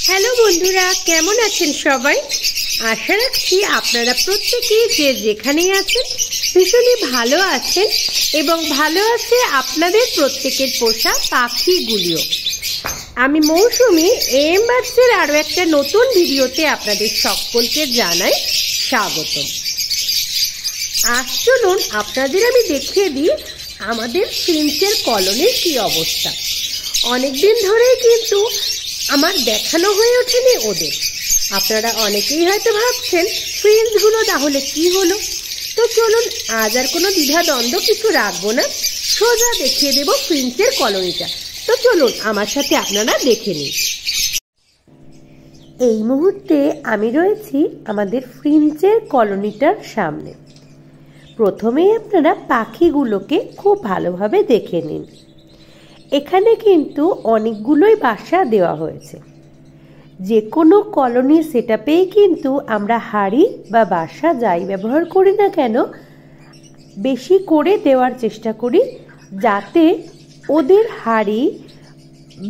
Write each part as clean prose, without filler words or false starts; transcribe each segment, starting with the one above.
Hello বন্ধুরা, কেমন আছেন সবাই? আশা রাখছি আপনারা প্রত্যেকেই যে যেখানেই আছেন ভীষণই ভালো আছেন এবং ভালো আছে আপনাদের প্রত্যেকের পোষা পাখিগুলিও। আমি মৌসুমি AM বার্ডসের আরও একটা নতুন ভিডিওতে আপনাদের সকলকে জানাই স্বাগতম। আজ চলুন আপনাদের আমি দেখিয়ে দিই আমাদের ফিঞ্চের কলোনির কি অবস্থা। অনেকদিন ধরেই কিন্তু আমার দেখানো হয়ে ওঠেনি ওদের। আপনারা অনেকেই হয়তো ভাবছেন ফ্রিঞ্চগুলো তাহলে কি হলো। তো চলুন আজ আর কোনো দ্বিধাদ্বন্দ্ব কিছু রাখবো না, সোজা দেখিয়ে দেব ফ্রিঞ্চের কলোনিটা। তো চলুন আমার সাথে আপনারা দেখে নিন। এই মুহূর্তে আমি রয়েছি আমাদের ফ্রিঞ্চের কলোনিটার সামনে। প্রথমেই আপনারা পাখিগুলোকে খুব ভালোভাবে দেখে নিন। এখানে কিন্তু অনেকগুলোই বাসা দেওয়া হয়েছে। যে কোনো কলোনি সেটআপেই কিন্তু আমরা হাড়ি বা বাসা যাই ব্যবহার করি না কেন, বেশি করে দেওয়ার চেষ্টা করি, যাতে ওদের হাড়ি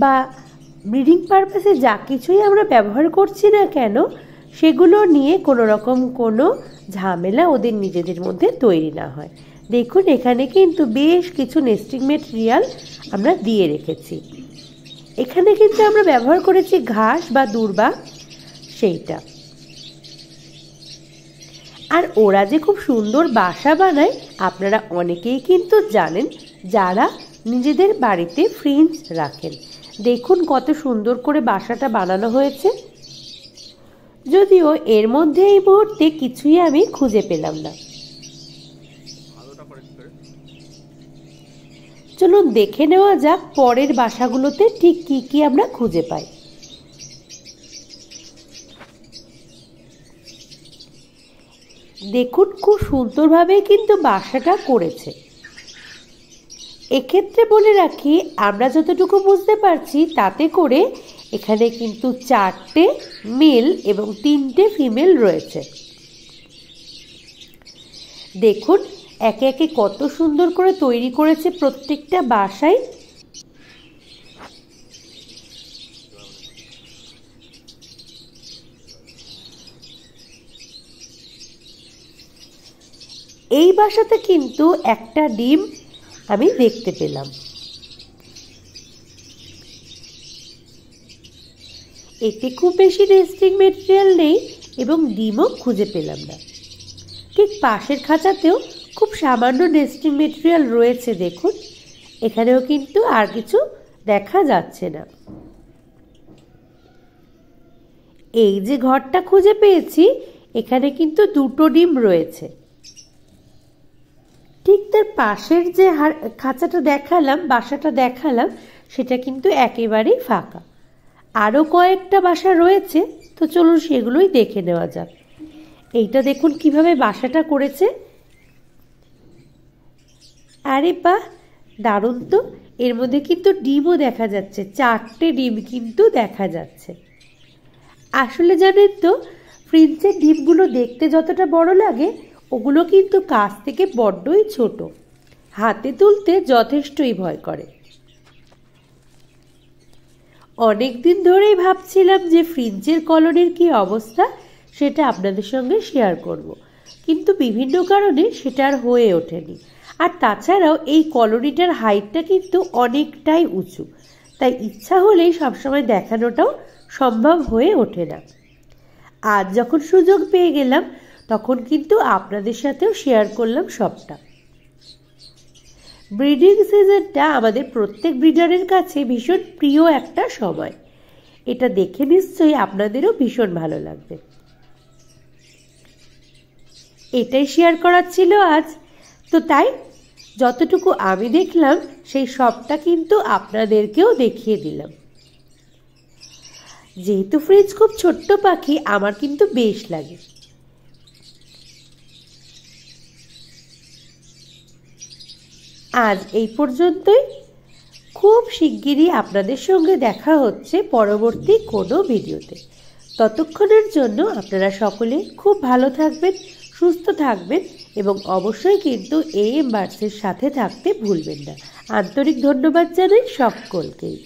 বা ব্রিডিং পারপাসে যা কিছুই আমরা ব্যবহার করছি না কেন সেগুলো নিয়ে কোনো রকম কোনো ঝামেলা ওদের নিজেদের মধ্যে তৈরি না হয়। দেখুন এখানে কিন্তু বেশ কিছু নেস্টিং মেটেরিয়াল আমরা দিয়ে রেখেছি। এখানে কিন্তু আমরা ব্যবহার করেছি ঘাস বা দূর্বা, সেইটা। আর ওরা যে খুব সুন্দর বাসা বানায় আপনারা অনেকেই কিন্তু জানেন, যারা নিজেদের বাড়িতে ফ্রিঞ্চ রাখেন। দেখুন কত সুন্দর করে বাসাটা বানানো হয়েছে। যদিও এর মধ্যে এই মুহূর্তে কিছুই আমি খুঁজে পেলাম না। চলুন দেখে নেওয়া যাক পরের বাসাগুলোতে ঠিক কি কি আমরা খুঁজে পাই। দেখুন খুব সুন্দরভাবে কিন্তু বাসাটা করেছে। এক্ষেত্রে বলে রাখি, আমরা যতটুকু বুঝতে পারছি তাতে করে এখানে কিন্তু 4টে মেল এবং 3টে ফিমেল রয়েছে। দেখুন একে একে কত সুন্দর করে তৈরি করেছে প্রত্যেকটা বাসায়। এই বাসাতে কিন্তু একটা ডিম আমি দেখতে পেলাম। এতে খুব বেশি নেস্টিং মেটেরিয়াল নেই এবং ডিমও খুঁজে পেলাম না। ঠিক পাশের খাঁচাতেও খুব সামান্য নেস্টিং মেটেরিয়াল রয়েছে। দেখুন এখানেও কিন্তু আর কিছু দেখা যাচ্ছে না। এই যে ঘরটা খুঁজে পেয়েছি, এখানে কিন্তু 2টো ডিম রয়েছে। ঠিক তার পাশের যে খাঁচাটা দেখালাম, বাসাটা দেখালাম, সেটা কিন্তু একেবারেই ফাঁকা। আরও কয়েকটা বাসা রয়েছে, তো চলুন সেগুলোই দেখে নেওয়া যাক। এইটা দেখুন কিভাবে বাসাটা করেছে। আরে বাহ, দারুণ তো। এর মধ্যে কিন্তু ডিমও দেখা যাচ্ছে, 4টে ডিম কিন্তু দেখা যাচ্ছে। আসলে জানেন তো, ফ্রিঞ্চের ডিমগুলো দেখতে যতটা বড় লাগে, ওগুলো কিন্তু কাছ থেকে বড্ডই ছোট, হাতে তুলতে যথেষ্টই ভয় করে। অনেক দিন ধরেই ভাবছিলাম যে ফ্রিঞ্চের কলোনির কি অবস্থা সেটা আপনাদের সঙ্গে শেয়ার করব, কিন্তু বিভিন্ন কারণে সেটা আর হয়ে ওঠেনি। আর তাছাড়াও এই কলোনিটার হাইটটা কিন্তু অনেকটাই উঁচু, তাই ইচ্ছা হলেই সবসময় দেখানোটাও সম্ভব হয়ে ওঠে না। আজ যখন সুযোগ পেয়ে গেলাম তখন কিন্তু আপনাদের সাথেও শেয়ার করলাম সবটা। ব্রিডিং সিজনটা আমাদের প্রত্যেক ব্রিডারের কাছে ভীষণ প্রিয় একটা সময়। এটা দেখে নিশ্চয়ই আপনাদেরও ভীষণ ভালো লাগবে। এটাই শেয়ার করার ছিল আজ, তো তাই যতটুকু আমি দেখলাম সেই সবটা কিন্তু আপনাদেরকেও দেখিয়ে দিলাম। যেহেতু ফ্রিঞ্চ খুব ছোট্ট পাখি, আমার কিন্তু বেশ লাগে। আজ এই পর্যন্তই। খুব শিগগিরই আপনাদের সঙ্গে দেখা হচ্ছে পরবর্তী কোনো ভিডিওতে। ততক্ষণের জন্য আপনারা সকলে খুব ভালো থাকবেন, সুস্থ থাকবেন এবং অবশ্যই কিন্তু AM বার্ডসের সাথে থাকতে ভুলবেন না। আন্তরিক ধন্যবাদ জানাই সকলকেই।